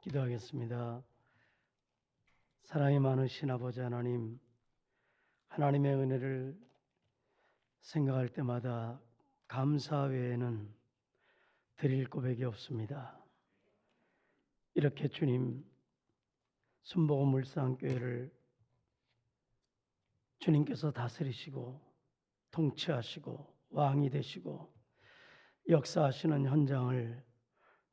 기도하겠습니다. 사랑이 많으신 아버지 하나님, 하나님의 은혜를 생각할 때마다 감사 외에는 드릴 고백이 없습니다. 이렇게 주님, 순복음 물상교회를 주님께서 다스리시고 통치하시고 왕이 되시고 역사하시는 현장을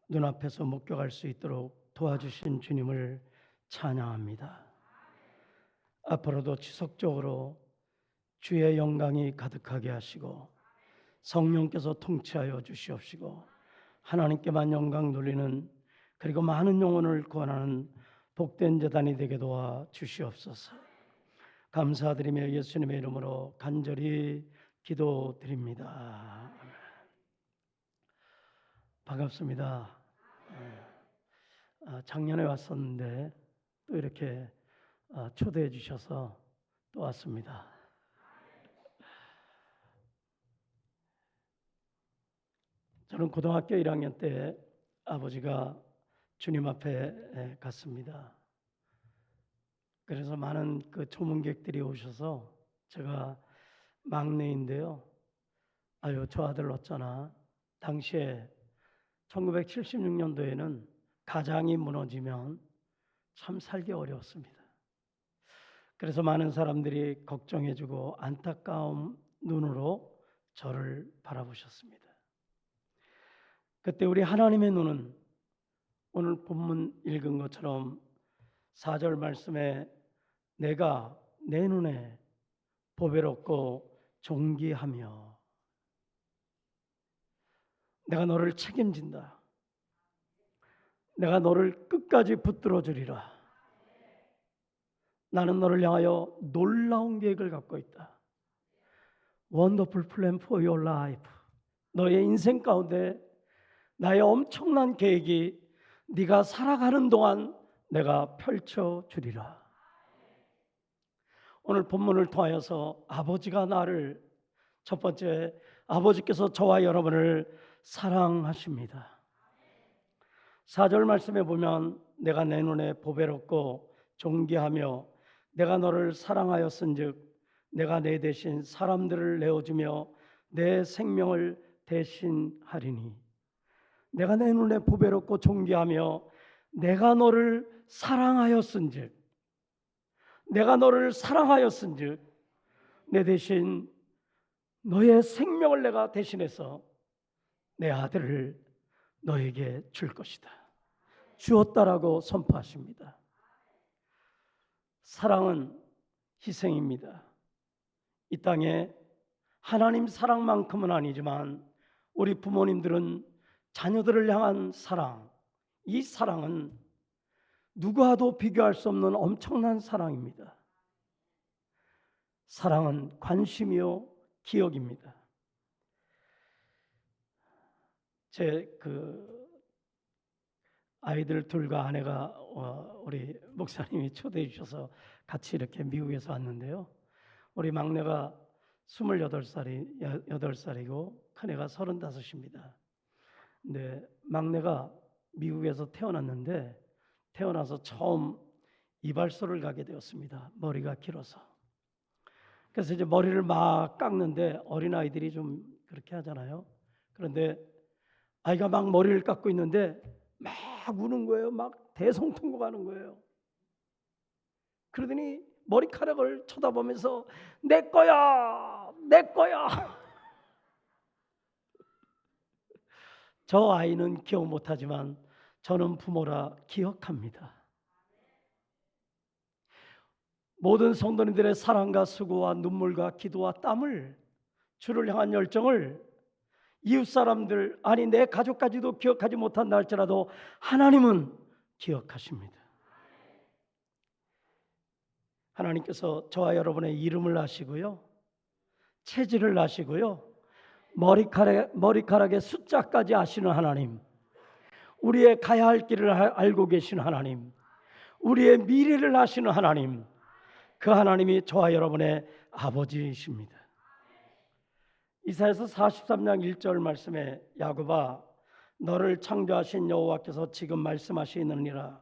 눈앞에서 목격할 수 있도록 도와주신 주님을 찬양합니다. 앞으로도 지속적으로 주의 영광이 가득하게 하시고 성령께서 통치하여 주시옵시고 하나님께만 영광 돌리는 그리고 많은 영혼을 구원하는 복된 제단이 되게 도와 주시옵소서. 감사드리며 예수님의 이름으로 간절히 기도드립니다. 반갑습니다. 작년에 왔었는데 또 이렇게 초대해 주셔서 또 왔습니다. 저는 고등학교 1학년 때 아버지가 주님 앞에 갔습니다. 그래서 많은 그 조문객들이 오셔서 제가 막내인데요. 아유, 저 아들 어쩌나. 당시에 1976년도에는 가장이 무너지면 참 살기 어려웠습니다. 그래서 많은 사람들이 걱정해주고 안타까운 눈으로 저를 바라보셨습니다. 그때 우리 하나님의 눈은 오늘 본문 읽은 것처럼 4절 말씀에 내가 내 눈에 보배롭고 존귀하며 내가 너를 책임진다. 내가 너를 끝까지 붙들어 주리라. 나는 너를 향하여 놀라운 계획을 갖고 있다. Wonderful plan for your life. 너의 인생 가운데 나의 엄청난 계획이 네가 살아가는 동안 내가 펼쳐주리라. 오늘 본문을 통하여서 아버지가 나를 첫 번째 아버지께서 저와 여러분을 사랑하십니다. 4절 말씀에 보면 내가 내 눈에 보배롭고 존귀하며 내가 너를 사랑하였은즉 내가 내 대신 사람들을 내어주며 내 생명을 대신하리니 내가 내 눈에 보배롭고 존귀하며 내가 너를 사랑하였은즉 내가 너를 사랑하였은즉 내 대신 너의 생명을 내가 대신해서 내 아들을 너에게 줄 것이다. 주었다라고 선포하십니다. 사랑은 희생입니다. 이 땅에 하나님 사랑만큼은 아니지만 우리 부모님들은 자녀들을 향한 사랑, 이 사랑은 누구와도 비교할 수 없는 엄청난 사랑입니다. 사랑은 관심이요 기억입니다. 제 아이들 둘과 아내가 우리 목사님이 초대해 주셔서 같이 이렇게 미국에서 왔는데요. 우리 막내가 28살이고 큰애가 35입니다. 근데 막내가 미국에서 태어났는데 태어나서 처음 이발소를 가게 되었습니다. 머리가 길어서. 그래서 이제 머리를 막 깎는데 어린아이들이 좀 그렇게 하잖아요. 그런데 아이가 막 머리를 깎고 있는데 막 우는 거예요. 막 대성통곡하는 거예요. 그러더니 머리카락을 쳐다보면서 내 거야, 내 거야. 저 아이는 기억 못하지만 저는 부모라 기억합니다. 모든 성도님들의 사랑과 수고와 눈물과 기도와 땀을 주를 향한 열정을 이웃 사람들 아니 내 가족까지도 기억하지 못한다 할지라도 하나님은 기억하십니다. 하나님께서 저와 여러분의 이름을 아시고요, 체질을 아시고요, 머리카락의 숫자까지 아시는 하나님, 우리의 가야 할 길을 알고 계신 하나님, 우리의 미래를 아시는 하나님, 그 하나님이 저와 여러분의 아버지이십니다. 이사야서 43장 1절 말씀에 야곱아 너를 창조하신 여호와께서 지금 말씀하시느니라.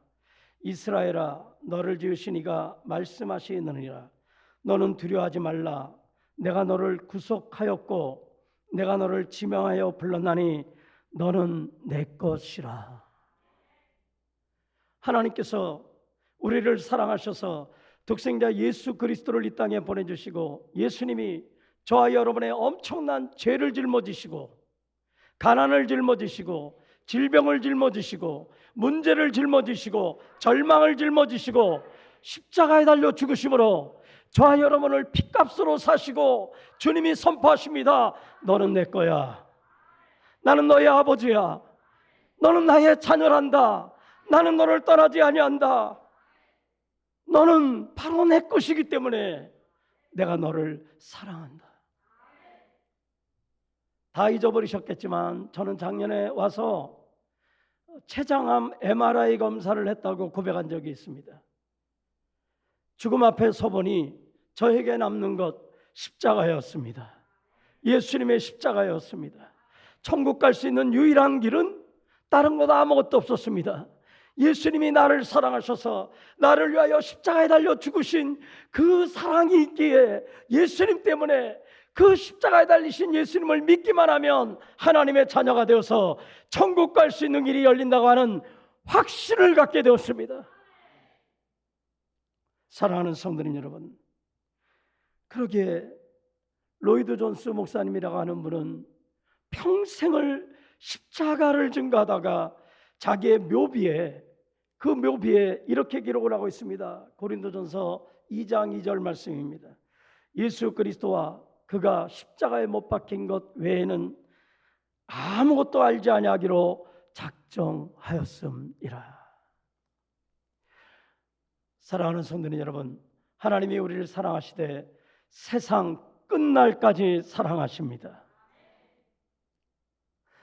이스라엘아, 너를 지으신 이가 말씀하시느니라. 너는 두려워하지 말라. 내가 너를 구속하였고 내가 너를 지명하여 불렀나니 너는 내 것이라. 하나님께서 우리를 사랑하셔서 독생자 예수 그리스도를 이 땅에 보내주시고, 예수님이 저와 여러분의 엄청난 죄를 짊어지시고 가난을 짊어지시고 질병을 짊어지시고 문제를 짊어지시고 절망을 짊어지시고 십자가에 달려 죽으심으로 저와 여러분을 핏값으로 사시고 주님이 선포하십니다. 너는 내 거야. 나는 너의 아버지야. 너는 나의 자녀란다. 나는 너를 떠나지 아니한다. 너는 바로 내 것이기 때문에 내가 너를 사랑한다. 다 잊어버리셨겠지만 저는 작년에 와서 췌장암 MRI 검사를 했다고 고백한 적이 있습니다. 죽음 앞에 서보니 저에게 남는 것 십자가였습니다. 예수님의 십자가였습니다. 천국 갈 수 있는 유일한 길은 다른 것 아무것도 없었습니다. 예수님이 나를 사랑하셔서 나를 위하여 십자가에 달려 죽으신 그 사랑이 있기에, 예수님 때문에 그 십자가에 달리신 예수님을 믿기만 하면 하나님의 자녀가 되어서 천국 갈 수 있는 길이 열린다고 하는 확신을 갖게 되었습니다. 사랑하는 성도님 여러분, 그러기에 로이드 존스 목사님이라고 하는 분은 평생을 십자가를 증거하다가 자기의 묘비에, 그 묘비에 이렇게 기록을 하고 있습니다. 고린도전서 2장 2절 말씀입니다. 예수 그리스도와 그가 십자가에 못 박힌 것 외에는 아무것도 알지 아니하기로 작정하였음이라. 사랑하는 성도님 여러분, 하나님이 우리를 사랑하시되 세상 끝날까지 사랑하십니다.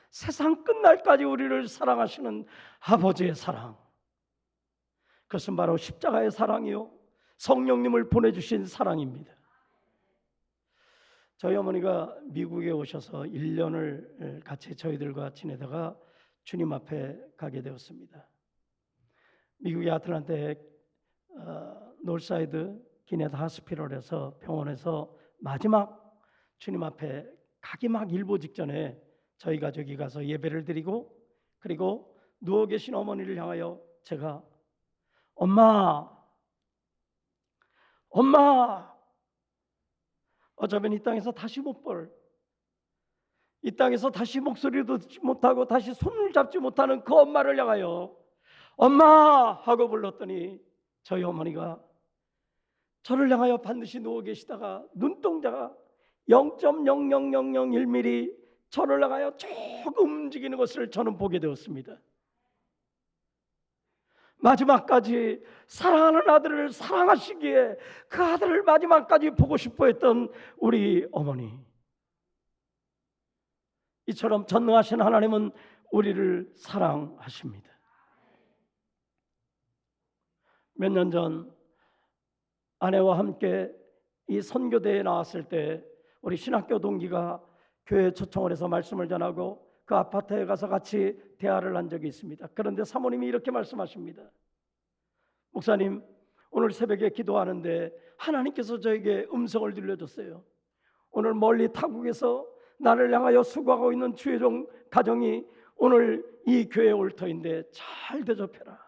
세상 끝날까지 우리를 사랑하시는 아버지의 사랑, 그것은 바로 십자가의 사랑이요 성령님을 보내주신 사랑입니다. 저희 어머니가 미국에 오셔서 1년을 같이 저희들과 지내다가 주님 앞에 가게 되었습니다. 미국의 아틀란타의 놀사이드 기네드 하스피럴에서, 병원에서 마지막 주님 앞에 가기 막 일보 직전에 저희 가족이 가서 예배를 드리고, 그리고 누워 계신 어머니를 향하여 제가 엄마 어쩌면 이 땅에서 다시 못 볼, 이 땅에서 다시 목소리도 듣지 못하고 다시 손을 잡지 못하는 그 엄마를 향하여 엄마 하고 불렀더니 저희 어머니가 저를 향하여 반드시 누워 계시다가 눈동자가 0.00001mm 저를 향하여 조금 움직이는 것을 저는 보게 되었습니다. 마지막까지 사랑하는 아들을 사랑하시기에 그 아들을 마지막까지 보고 싶어 했던 우리 어머니, 이처럼 전능하신 하나님은 우리를 사랑하십니다. 몇 년 전 아내와 함께 이 선교대에 나왔을 때 우리 신학교 동기가 교회에 초청을 해서 말씀을 전하고 그 아파트에 가서 같이 대화를 한 적이 있습니다. 그런데 사모님이 이렇게 말씀하십니다. 목사님, 오늘 새벽에 기도하는데 하나님께서 저에게 음성을 들려줬어요. 오늘 멀리 타국에서 나를 향하여 수고하고 있는 주의종 가정이 오늘 이 교회에 올 터인데 잘 대접해라.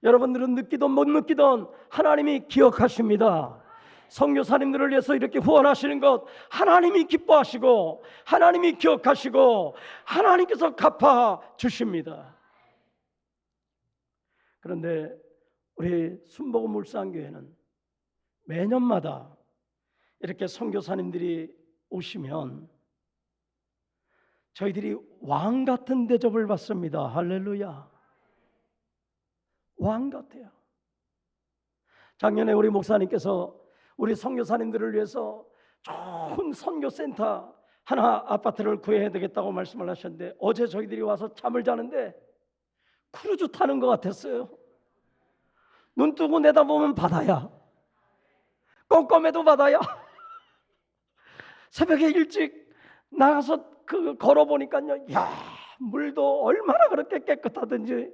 여러분들은 느끼든 못 느끼든 하나님이 기억하십니다. 선교사님들을 위해서 이렇게 후원하시는 것 하나님이 기뻐하시고 하나님이 기억하시고 하나님께서 갚아주십니다. 그런데 우리 순복음 울산교회는 매년마다 이렇게 선교사님들이 오시면 저희들이 왕 같은 대접을 받습니다. 할렐루야. 왕 같아요. 작년에 우리 목사님께서 우리 선교사님들을 위해서 좋은 선교센터 하나 아파트를 구해야 되겠다고 말씀을 하셨는데, 어제 저희들이 와서 잠을 자는데 크루즈 타는 것 같았어요. 눈 뜨고 내다보면 바다야. 껌껌해도 바다야. 새벽에 일찍 나가서 그 걸어보니까요, 야, 물도 얼마나 그렇게 깨끗하든지.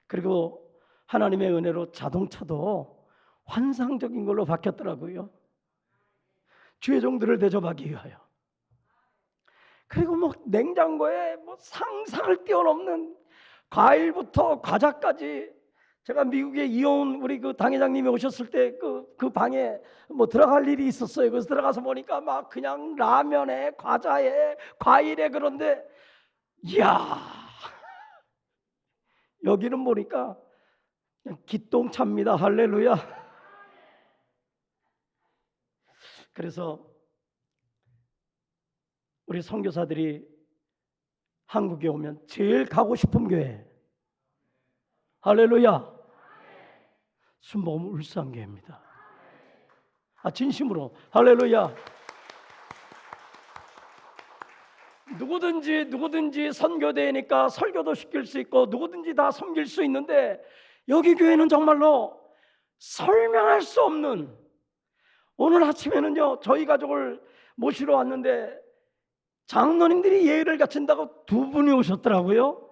그리고 하나님의 은혜로 자동차도 환상적인 걸로 바뀌었더라고요. 주의 종들을 대접하기 위하여. 그리고 뭐 냉장고에 뭐 상상을 뛰어넘는 과일부터 과자까지. 제가 미국에 이온 우리 그 당회장님이 오셨을 때 그 방에 뭐 들어갈 일이 있었어요. 그래서 들어가서 보니까 막 그냥 라면에 과자에 과일에. 그런데 이야, 여기는 보니까 그냥 기똥차입니다. 할렐루야. 그래서 우리 선교사들이 한국에 오면 제일 가고 싶은 교회, 할렐루야, 순복음 울산교회입니다. 진심으로 할렐루야. 누구든지 선교대회니까 설교도 시킬 수 있고 누구든지 다 섬길 수 있는데, 여기 교회는 정말로 설명할 수 없는. 오늘 아침에는요, 저희 가족을 모시러 왔는데 장로님들이 예의를 갖춘다고 두 분이 오셨더라고요.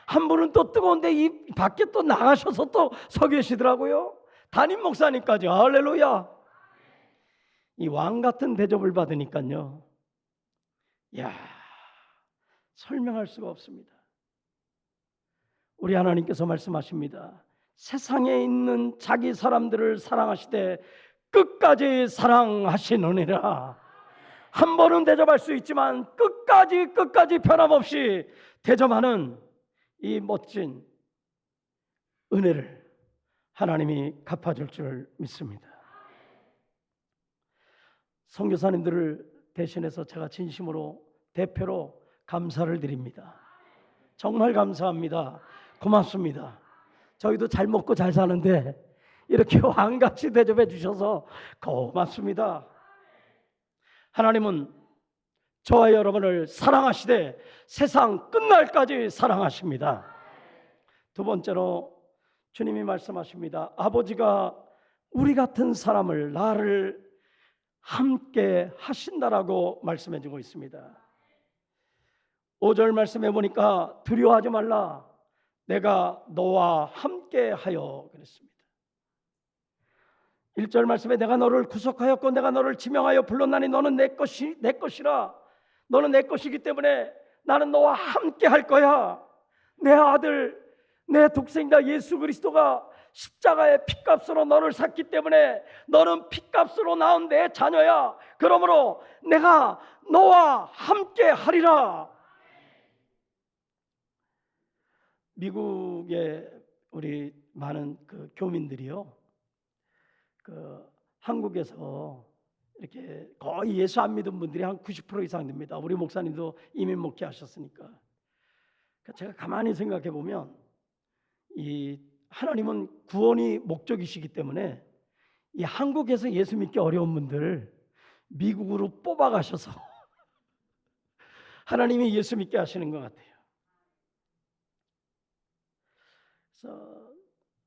한 분은 또 뜨거운데 이 밖에 또 나가셔서 또 서 계시더라고요. 담임 목사님까지. 할렐루야. 이 왕 같은 대접을 받으니까요, 야, 설명할 수가 없습니다. 우리 하나님께서 말씀하십니다. 세상에 있는 자기 사람들을 사랑하시되 끝까지 사랑하시느니라. 한 번은 대접할 수 있지만 끝까지 변함없이 대접하는 이 멋진 은혜를 하나님이 갚아줄 줄 믿습니다. 선교사님들을 대신해서 제가 진심으로 대표로 감사를 드립니다. 정말 감사합니다. 고맙습니다. 저희도 잘 먹고 잘 사는데 이렇게 왕같이 대접해 주셔서 고맙습니다. 하나님은 저와 여러분을 사랑하시되 세상 끝날까지 사랑하십니다. 두 번째로 주님이 말씀하십니다. 아버지가 우리 같은 사람을, 나를 함께 하신다라고 말씀해 주고 있습니다. 5절 말씀해 보니까 두려워하지 말라, 내가 너와 함께 하여 그랬습니다. 1절 말씀에 내가 너를 구속하였고 내가 너를 지명하여 불렀나니 너는 내 것이라. 너는 내 것이기 때문에 나는 너와 함께 할 거야. 내 아들, 내 독생자 예수 그리스도가 십자가의 핏값으로 너를 샀기 때문에 너는 핏값으로 나온 내 자녀야. 그러므로 내가 너와 함께 하리라. 미국의 우리 많은 그 교민들이요, 한국에서 이렇게 거의 예수 안 믿은 분들이 한 90% 이상 됩니다. 우리 목사님도 이민 목회하셨으니까. 제가 가만히 생각해 보면 이 하나님은 구원이 목적이시기 때문에 이 한국에서 예수 믿기 어려운 분들 미국으로 뽑아 가셔서 하나님이 예수 믿게 하시는 것 같아요. 그래서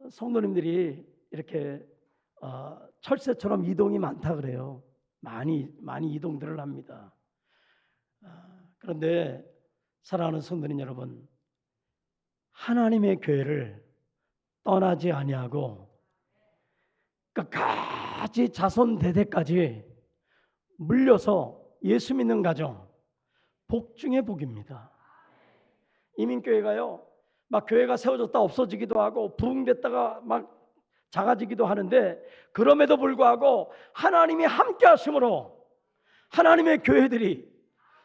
성도님들이 이렇게 철새처럼 이동이 많다 그래요. 많이 이동들을 합니다. 그런데 사랑하는 성도님 여러분, 하나님의 교회를 떠나지 아니하고 끝까지 자손 대대까지 물려서 예수 믿는 가정, 복 중의 복입니다. 이민교회가요, 막 교회가 세워졌다 없어지기도 하고 부흥됐다가 막 작아지기도 하는데, 그럼에도 불구하고 하나님이 함께 하심으로 하나님의 교회들이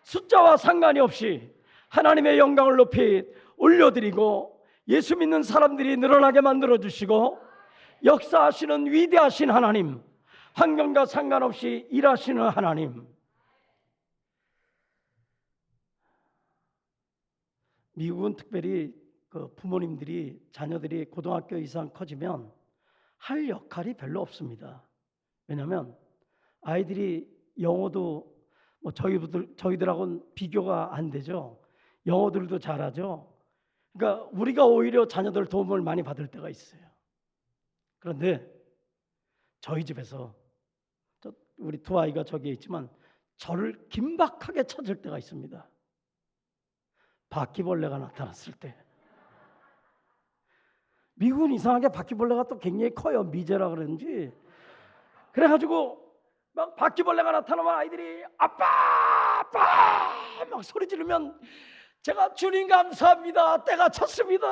숫자와 상관이 없이 하나님의 영광을 높이 올려드리고 예수 믿는 사람들이 늘어나게 만들어주시고 역사하시는 위대하신 하나님, 환경과 상관없이 일하시는 하나님. 미국은 특별히 그 부모님들이 자녀들이 고등학교 이상 커지면 할 역할이 별로 없습니다. 왜냐하면 아이들이 영어도 뭐 저희들하고는 비교가 안 되죠. 영어들도 잘하죠. 그러니까 우리가 오히려 자녀들 도움을 많이 받을 때가 있어요. 그런데 저희 집에서 우리 두 아이가 저기에 있지만 저를 긴박하게 찾을 때가 있습니다. 바퀴벌레가 나타났을 때. 미국은 이상하게 바퀴벌레가 또 굉장히 커요. 미제라 그런지. 그래가지고 막 바퀴벌레가 나타나면 아이들이 아빠 아빠 막 소리 지르면 제가 주님 감사합니다, 때가 찼습니다.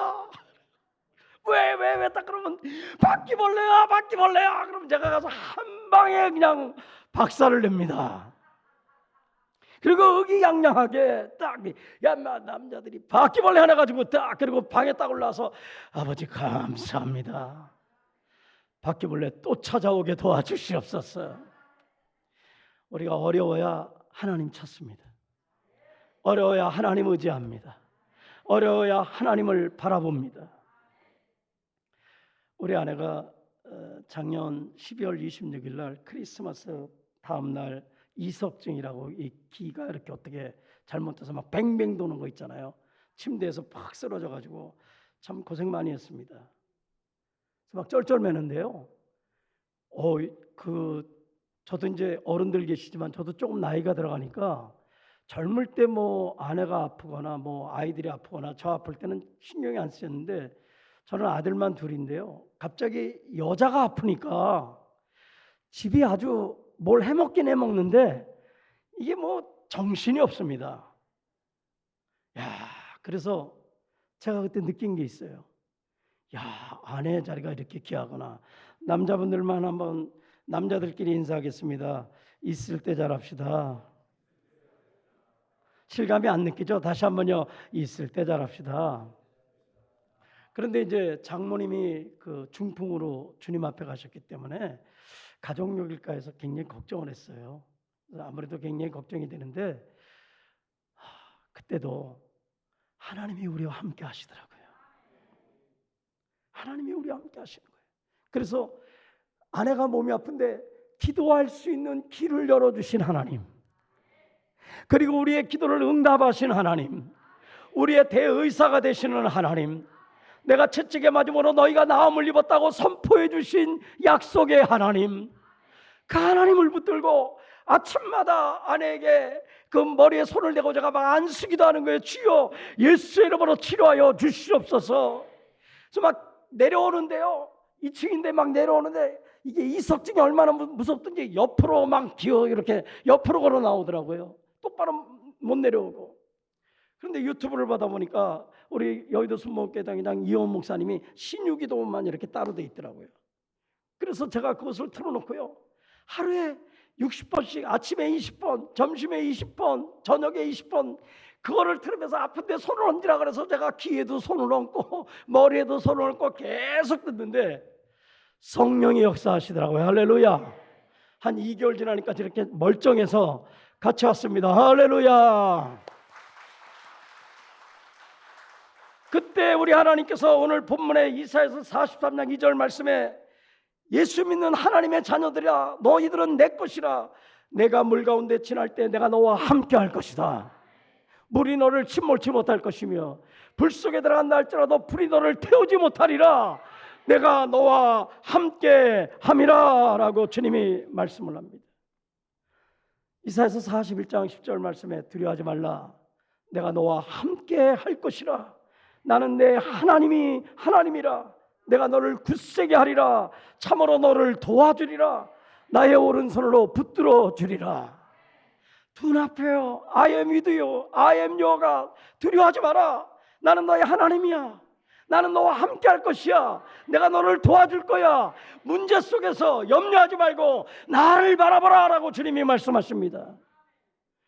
왜 딱 그러면 바퀴벌레야 바퀴벌레야, 그럼 제가 가서 한 방에 그냥 박살을 냅니다. 그리고 의기양양하게 딱 남자들이 바퀴벌레 하나 가지고 딱 그리고 방에 딱 올라와서 아버지 감사합니다, 바퀴벌레 또 찾아오게 도와주시옵소서. 우리가 어려워야 하나님 찾습니다. 어려워야 하나님 의지합니다. 어려워야 하나님을 바라봅니다. 우리 아내가 작년 12월 26일 날 크리스마스 다음 날 이석증이라고 이 기가 이렇게 어떻게 잘못돼서 막 뱅뱅 도는 거 있잖아요. 침대에서 팍 쓰러져 가지고 참 고생 많이 했습니다. 그래서 막 쩔쩔매는데요. 저도 이제 어른들 계시지만 저도 조금 나이가 들어가니까 젊을 때 뭐 아내가 아프거나 뭐 아이들이 아프거나 저 아플 때는 신경이 안 쓰였는데 저는 아들만 둘인데요. 갑자기 여자가 아프니까 집이 아주 뭘 해먹긴 해먹는데 이게 뭐 정신이 없습니다. 그래서 제가 그때 느낀 게 있어요. 아내의 자리가 이렇게 귀하구나. 남자분들만 한번 남자들끼리 인사하겠습니다. 있을 때 잘합시다. 실감이 안 느끼죠? 다시 한번요. 있을 때 잘합시다. 그런데 이제 장모님이 그 중풍으로 주님 앞에 가셨기 때문에 가족력일까 해서 굉장히 걱정을 했어요. 아무래도 굉장히 걱정이 되는데 그때도 하나님이 우리와 함께 하시더라고요. 하나님이 우리와 함께 하시는 거예요. 그래서 아내가 몸이 아픈데 기도할 수 있는 길을 열어주신 하나님, 그리고 우리의 기도를 응답하신 하나님, 우리의 대의사가 되시는 하나님, 내가 채찍에 맞음으로 너희가 나음을 입었다고 선포해 주신 약속의 하나님, 그 하나님을 붙들고 아침마다 아내에게 그 머리에 손을 대고 제가 막 안수기도 하는 거예요. 주여 예수의 이름으로 치료하여 주시옵소서. 그래서 막 내려오는데요, 2층인데 막 내려오는데 이게 이석증이 얼마나 무섭든지 옆으로 막 기어 이렇게 옆으로 걸어 나오더라고요. 똑바로 못 내려오고. 그런데 유튜브를 받아 보니까 우리 여의도 순복음교회당 이원 목사님이 신유기도만 이렇게 따로 돼 있더라고요. 그래서 제가 그것을 틀어놓고요, 하루에 60번씩 아침에 20번, 점심에 20번, 저녁에 20번 그거를 들으면서 아픈데 손을 얹으라 그래서 제가 귀에도 손을 얹고 머리에도 손을 얹고 계속 듣는데 성령이 역사하시더라고요. 할렐루야. 한 2개월 지나니까 저렇게 멀쩡해서 같이 왔습니다. 할렐루야. 그때 우리 하나님께서 오늘 본문의 이사야서 43장 2절 말씀에 예수 믿는 하나님의 자녀들이라 너희들은 내 것이라 내가 물 가운데 지날 때 내가 너와 함께 할 것이다. 물이 너를 침몰치 못할 것이며 불 속에 들어간다 할지라도 불이 너를 태우지 못하리라. 내가 너와 함께 함이라 라고 주님이 말씀을 합니다. 이사야서 41장 10절 말씀에 두려워하지 말라. 내가 너와 함께 할 것이라. 나는 내 하나님이 하나님이라. 내가 너를 굳세게 하리라. 참으로 너를 도와주리라. 나의 오른손으로 붙들어 주리라. Do not fear. I am with you. I am your God. 두려워하지 마라. 나는 너의 하나님이야. 나는 너와 함께 할 것이야. 내가 너를 도와줄 거야. 문제 속에서 염려하지 말고 나를 바라보라 라고 주님이 말씀하십니다.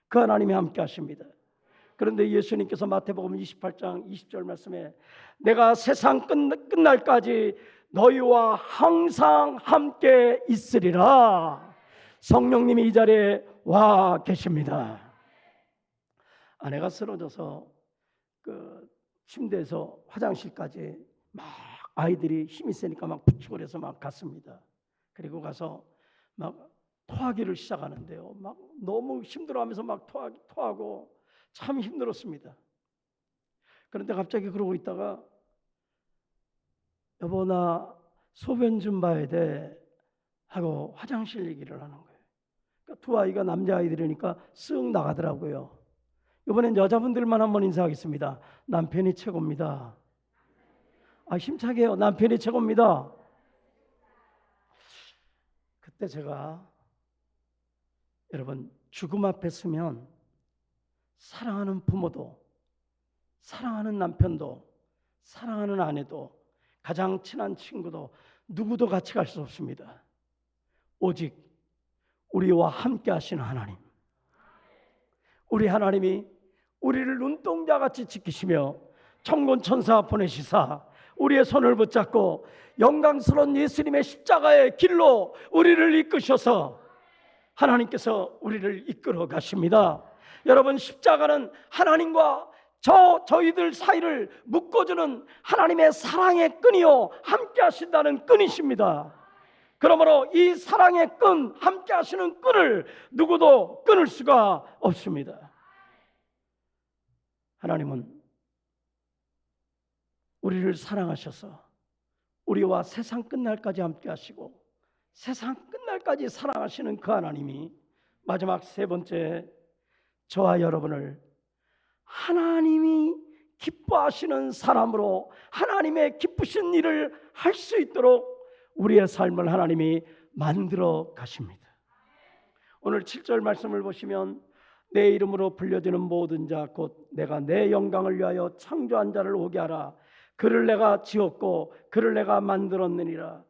그 하나님이 함께 하십니다. 그런데 예수님께서 마태복음 28장 20절 말씀에 내가 세상 끝날까지 너희와 항상 함께 있으리라. 성령님이 이 자리에 와 계십니다. 아내가 쓰러져서 그 침대에서 화장실까지 막 아이들이 힘이 세니까 막 부축을 해서 막 갔습니다. 그리고 가서 막 토하기를 시작하는데요, 막 너무 힘들어하면서 막 토하고 참 힘들었습니다. 그런데 갑자기 그러고 있다가 여보 나 소변 좀 봐야 돼 하고 화장실 얘기를 하는 거예요. 두 아이가 남자아이들이니까 쓱 나가더라고요. 이번엔 여자분들만 한번 인사하겠습니다. 남편이 최고입니다. 힘차게 해요. 남편이 최고입니다. 그때 제가 여러분 죽음 앞에 서면 사랑하는 부모도, 사랑하는 남편도, 사랑하는 아내도, 가장 친한 친구도 누구도 같이 갈 수 없습니다. 오직 우리와 함께 하시는 하나님, 우리 하나님이 우리를 눈동자같이 지키시며 천군 천사 보내시사 우리의 손을 붙잡고 영광스러운 예수님의 십자가의 길로 우리를 이끄셔서 하나님께서 우리를 이끌어 가십니다. 여러분, 십자가는 하나님과 저희들 사이를 묶어주는 하나님의 사랑의 끈이요 함께 하신다는 끈이십니다. 그러므로 이 사랑의 끈, 함께 하시는 끈을 누구도 끊을 수가 없습니다. 하나님은 우리를 사랑하셔서 우리와 세상 끝날까지 함께 하시고 세상 끝날까지 사랑하시는 그 하나님이 마지막 세 번째, 저와 여러분을 하나님이 기뻐하시는 사람으로 하나님의 기쁘신 일을 할 수 있도록 우리의 삶을 하나님이 만들어 가십니다. 오늘 7절 말씀을 보시면 내 이름으로 불려지는 모든 자 곧 내가 내 영광을 위하여 창조한 자를 오게 하라. 그를 내가 지었고 그를 내가 만들었느니라.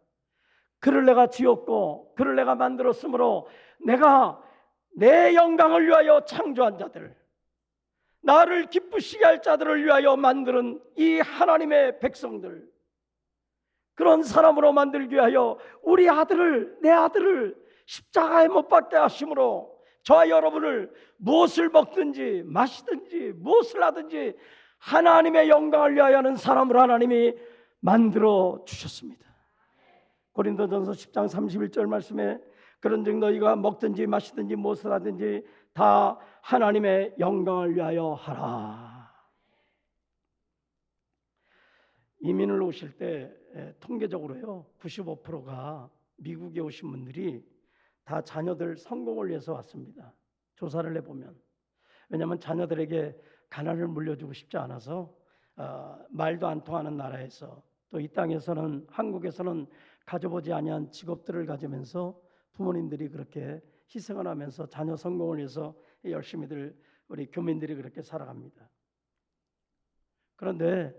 그를 내가 지었고 그를 내가 만들었으므로 내가 내 영광을 위하여 창조한 자들, 나를 기쁘시게 할 자들을 위하여 만드는 이 하나님의 백성들, 그런 사람으로 만들기 위하여 우리 아들을, 내 아들을 십자가에 못 박게 하심으로 저와 여러분을 무엇을 먹든지 마시든지 무엇을 하든지 하나님의 영광을 위하여 하는 사람으로 하나님이 만들어 주셨습니다. 고린도전서 10장 31절 말씀에 그런즉 너희가 먹든지 마시든지 무엇을 하든지 다 하나님의 영광을 위하여 하라. 이민을 오실 때 통계적으로요 95%가 미국에 오신 분들이 다 자녀들 성공을 위해서 왔습니다. 조사를 해보면. 왜냐하면 자녀들에게 가난을 물려주고 싶지 않아서 말도 안 통하는 나라에서 또 이 땅에서는, 한국에서는 가져보지 아니한 직업들을 가지면서 부모님들이 그렇게 희생을 하면서 자녀 성공을 위해서 열심히들 우리 교민들이 그렇게 살아갑니다. 그런데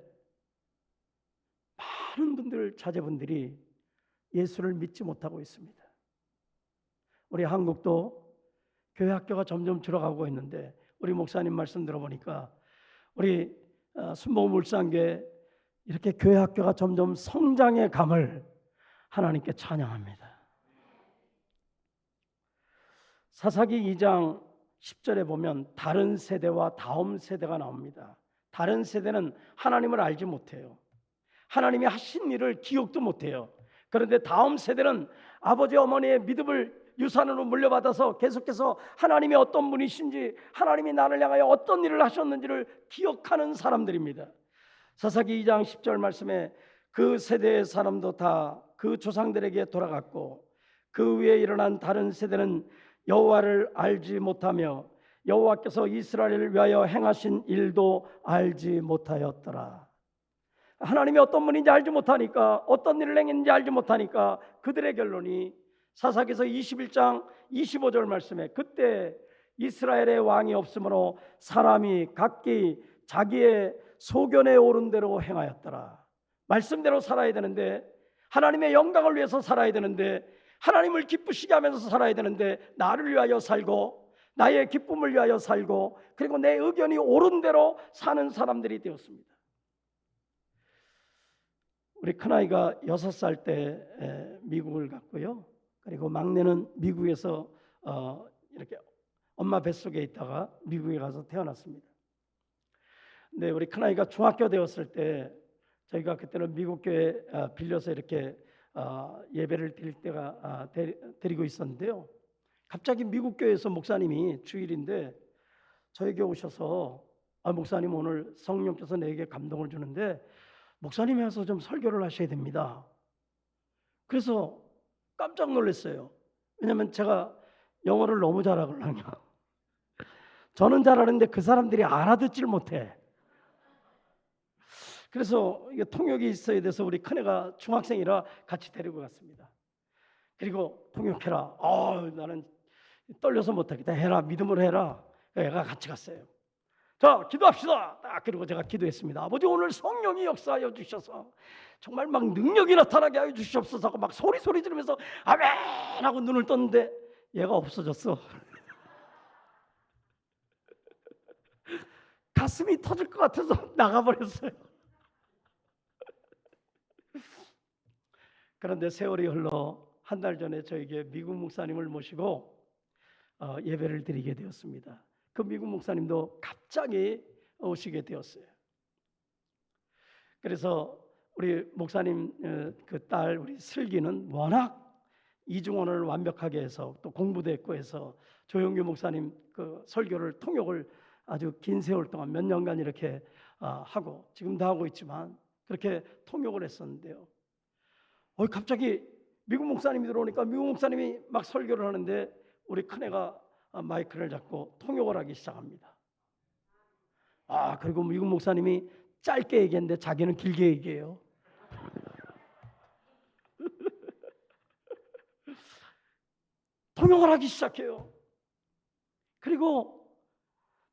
많은 분들, 자제분들이 예수를 믿지 못하고 있습니다. 우리 한국도 교회 학교가 점점 줄어가고 있는데 우리 목사님 말씀 들어보니까 우리 순복음울산교회 이렇게 교회 학교가 점점 성장의 감을 하나님께 찬양합니다. 사사기 2장 10절에 보면 다른 세대와 다음 세대가 나옵니다. 다른 세대는 하나님을 알지 못해요. 하나님이 하신 일을 기억도 못해요. 그런데 다음 세대는 아버지 어머니의 믿음을 유산으로 물려받아서 계속해서 하나님이 어떤 분이신지, 하나님이 나를 향하여 어떤 일을 하셨는지를 기억하는 사람들입니다. 사사기 2장 10절 말씀에 그 세대의 사람도 다 그 조상들에게 돌아갔고 그 위에 일어난 다른 세대는 여호와를 알지 못하며 여호와께서 이스라엘을 위하여 행하신 일도 알지 못하였더라. 하나님이 어떤 분인지 알지 못하니까, 어떤 일을 행했는지 알지 못하니까 그들의 결론이 사사기서 21장 25절 말씀에 그때 이스라엘의 왕이 없으므로 사람이 각기 자기의 소견에 오른 대로 행하였더라. 말씀대로 살아야 되는데, 하나님의 영광을 위해서 살아야 되는데, 하나님을 기쁘시게 하면서 살아야 되는데 나를 위하여 살고 나의 기쁨을 위하여 살고 그리고 내 의견이 옳은 대로 사는 사람들이 되었습니다. 우리 큰아이가 6살 때 미국을 갔고요. 그리고 막내는 미국에서 이렇게 엄마 뱃속에 있다가 미국에 가서 태어났습니다. 근데 우리 큰아이가 중학교 되었을 때 저희가 그때는 미국 교회 빌려서 이렇게 예배를 드릴 때가 드리고 있었는데요. 갑자기 미국 교회에서 목사님이 주일인데 저에게 오셔서 목사님 오늘 성령께서 내게 감동을 주는데 목사님이 와서 좀 설교를 하셔야 됩니다. 그래서 깜짝 놀랐어요. 왜냐하면 제가 영어를 너무 잘하거든요. 저는 잘하는데 그 사람들이 알아듣질 못해. 그래서 이게 통역이 있어야 돼서 우리 큰애가 중학생이라 같이 데리고 갔습니다. 그리고 통역해라. 나는 떨려서 못하겠다. 해라. 믿음으로 해라. 애가 같이 갔어요. 자, 기도합시다. 딱 그리고 제가 기도했습니다. 아버지, 오늘 성령이 역사하여 주셔서 정말 막 능력이 나타나게 하여 주시옵소서 하고 막 소리 지르면서 아멘 하고 눈을 떴는데 얘가 없어졌어. 가슴이 터질 것 같아서 나가버렸어요. 그런데 세월이 흘러 한 달 전에 저에게 미국 목사님을 모시고 예배를 드리게 되었습니다. 그 미국 목사님도 갑자기 오시게 되었어요. 그래서 우리 목사님 그 딸 우리 슬기는 워낙 이중언어를 완벽하게 해서 또 공부도 했고 해서 조영규 목사님 그 설교를 통역을 아주 긴 세월 동안 몇 년간 이렇게 하고 지금도 하고 있지만 그렇게 통역을 했었는데요. 갑자기 미국 목사님이 들어오니까 미국 목사님이 막 설교를 하는데 우리 큰애가 마이크를 잡고 통역을 하기 시작합니다. 그리고 미국 목사님이 짧게 얘기했는데 자기는 길게 얘기해요. 통역을 하기 시작해요. 그리고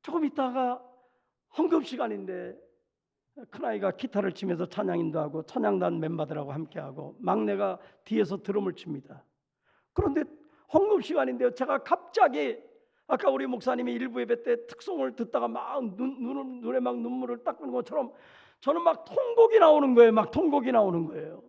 조금 있다가 헌금 시간인데 큰아이가 기타를 치면서 찬양 인도하고 찬양단 멤버들하고 함께하고 막내가 뒤에서 드럼을 칩니다. 그런데 헌금 시간인데요. 제가 갑자기 아까 우리 목사님이 일부 예배 때 특송을 듣다가 막 눈에 막 눈물을 닦는 것처럼 저는 막 통곡이 나오는 거예요. 막 통곡이 나오는 거예요.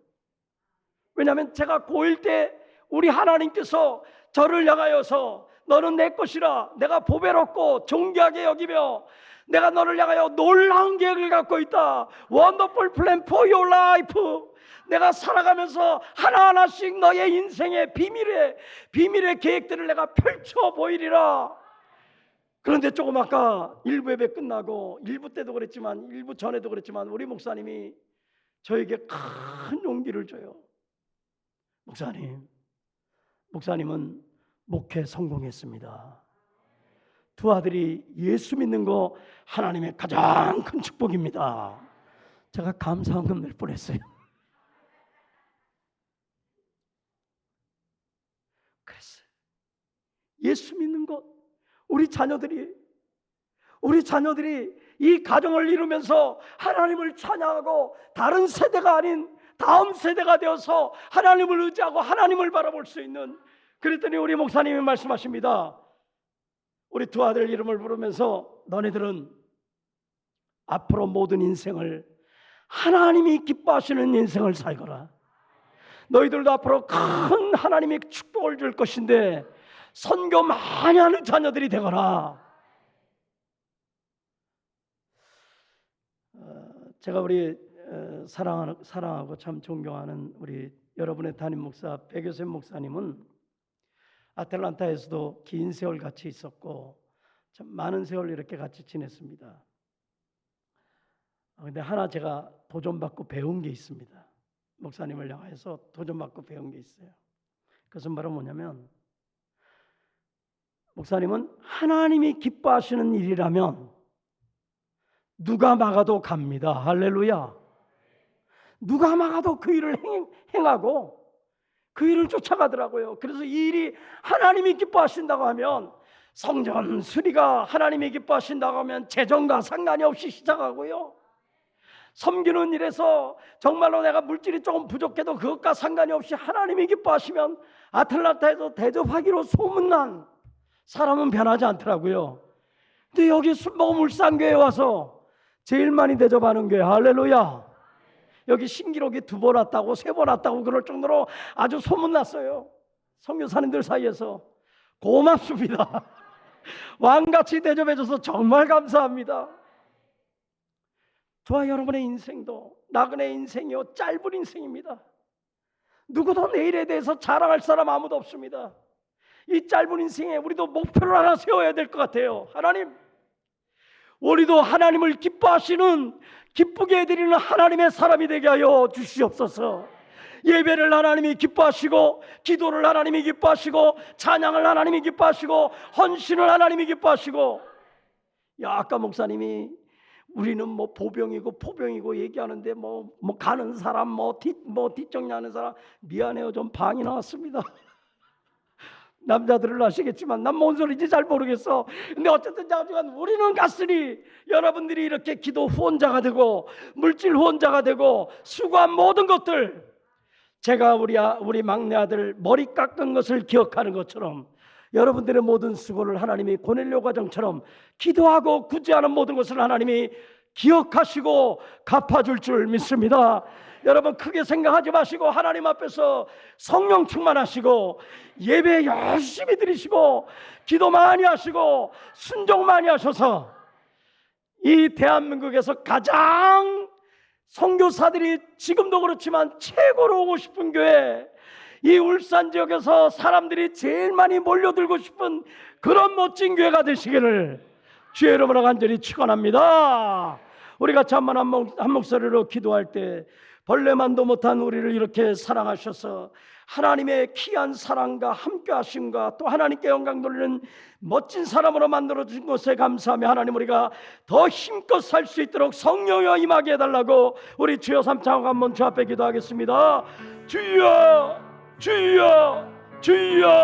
왜냐하면 제가 고1 때 우리 하나님께서 저를 향하여서 너는 내 것이라 내가 보배롭고 존귀하게 여기며 내가 너를 향하여 놀라운 계획을 갖고 있다. Wonderful plan for your life. 내가 살아가면서 하나하나씩 너의 인생의 비밀의 계획들을 내가 펼쳐 보이리라. 그런데 조금 아까 일부 예배 끝나고 일부 때도 그랬지만 일부 전에도 그랬지만 우리 목사님이 저에게 큰 용기를 줘요. 목사님은 목회 성공했습니다. 두 아들이 예수 믿는 거 하나님의 가장 큰 축복입니다. 제가 감사한금 낼 뻔했어요. 그랬어요. 예수 믿는 것, 우리 자녀들이 이 가정을 이루면서 하나님을 찬양하고 다른 세대가 아닌 다음 세대가 되어서 하나님을 의지하고 하나님을 바라볼 수 있는. 그랬더니 우리 목사님이 말씀하십니다. 우리 두 아들 이름을 부르면서 너네들은 앞으로 모든 인생을 하나님이 기뻐하시는 인생을 살거라. 너희들도 앞으로 큰 하나님의 축복을 줄 것인데 선교 많이 하는 자녀들이 되거라. 제가 우리 사랑하고 참 존경하는 우리 여러분의 담임 목사 백요셉 목사님은 아틀란타에서도 긴 세월 같이 있었고 참 많은 세월 이렇게 같이 지냈습니다. 근데 하나 제가 도전받고 배운 게 있습니다. 목사님을 향해서 도전받고 배운 게 있어요. 그것은 바로 뭐냐면 목사님은 하나님이 기뻐하시는 일이라면 누가 막아도 갑니다. 할렐루야. 누가 막아도 그 일을 행하고 그 일을 쫓아가더라고요. 그래서 이 일이 하나님이 기뻐하신다고 하면 성전 수리가 하나님이 기뻐하신다고 하면 재정과 상관이 없이 시작하고요. 섬기는 일에서 정말로 내가 물질이 조금 부족해도 그것과 상관이 없이 하나님이 기뻐하시면 아틀란타에서 대접하기로 소문난 사람은 변하지 않더라고요. 근데 여기 순복음 울산교회에 와서 제일 많이 대접하는 교회. 할렐루야. 여기 신기록이 2번 왔다고 3번 왔다고 그럴 정도로 아주 소문났어요. 선교사님들 사이에서. 고맙습니다. 왕같이 대접해줘서 정말 감사합니다. 저와 여러분의 인생도 나그네 인생이요 짧은 인생입니다. 누구도 내일에 대해서 자랑할 사람 아무도 없습니다. 이 짧은 인생에 우리도 목표를 하나 세워야 될 것 같아요. 하나님, 우리도 하나님을 기뻐하시는 기쁘게 해드리는 하나님의 사람이 되게 하여 주시옵소서. 예배를 하나님이 기뻐하시고, 기도를 하나님이 기뻐하시고, 찬양을 하나님이 기뻐하시고, 헌신을 하나님이 기뻐하시고. 야, 아까 목사님이 우리는 뭐 보병이고 포병이고 얘기하는데 뭐 가는 사람 뒷정리하는 사람, 미안해요, 좀 방이 나왔습니다. 남자들은 아시겠지만 난 뭔 소리인지 잘 모르겠어. 근데 어쨌든 자주간 우리는 갔으니 여러분들이 이렇게 기도 후원자가 되고 물질 후원자가 되고 수고한 모든 것들, 제가 우리 막내 아들 머리 깎은 것을 기억하는 것처럼 여러분들의 모든 수고를 하나님이 고넬료 과정처럼 기도하고 구제하는 모든 것을 하나님이 기억하시고 갚아줄 줄 믿습니다. 여러분 크게 생각하지 마시고 하나님 앞에서 성령 충만하시고 예배 열심히 드리시고 기도 많이 하시고 순종 많이 하셔서 이 대한민국에서 가장 선교사들이 지금도 그렇지만 최고로 오고 싶은 교회, 이 울산 지역에서 사람들이 제일 많이 몰려들고 싶은 그런 멋진 교회가 되시기를 주의 이름으로 간절히 축원합니다. 우리 같이 한 목소리로 기도할 때 벌레만도 못한 우리를 이렇게 사랑하셔서 하나님의 귀한 사랑과 함께 하심과 또 하나님께 영광 돌리는 멋진 사람으로 만들어주신 것에 감사하며 하나님, 우리가 더 힘껏 살 수 있도록 성령여 임하게 해달라고 우리 주여 삼창하고 한번 주 앞에 기도하겠습니다. 주여 주여 주여.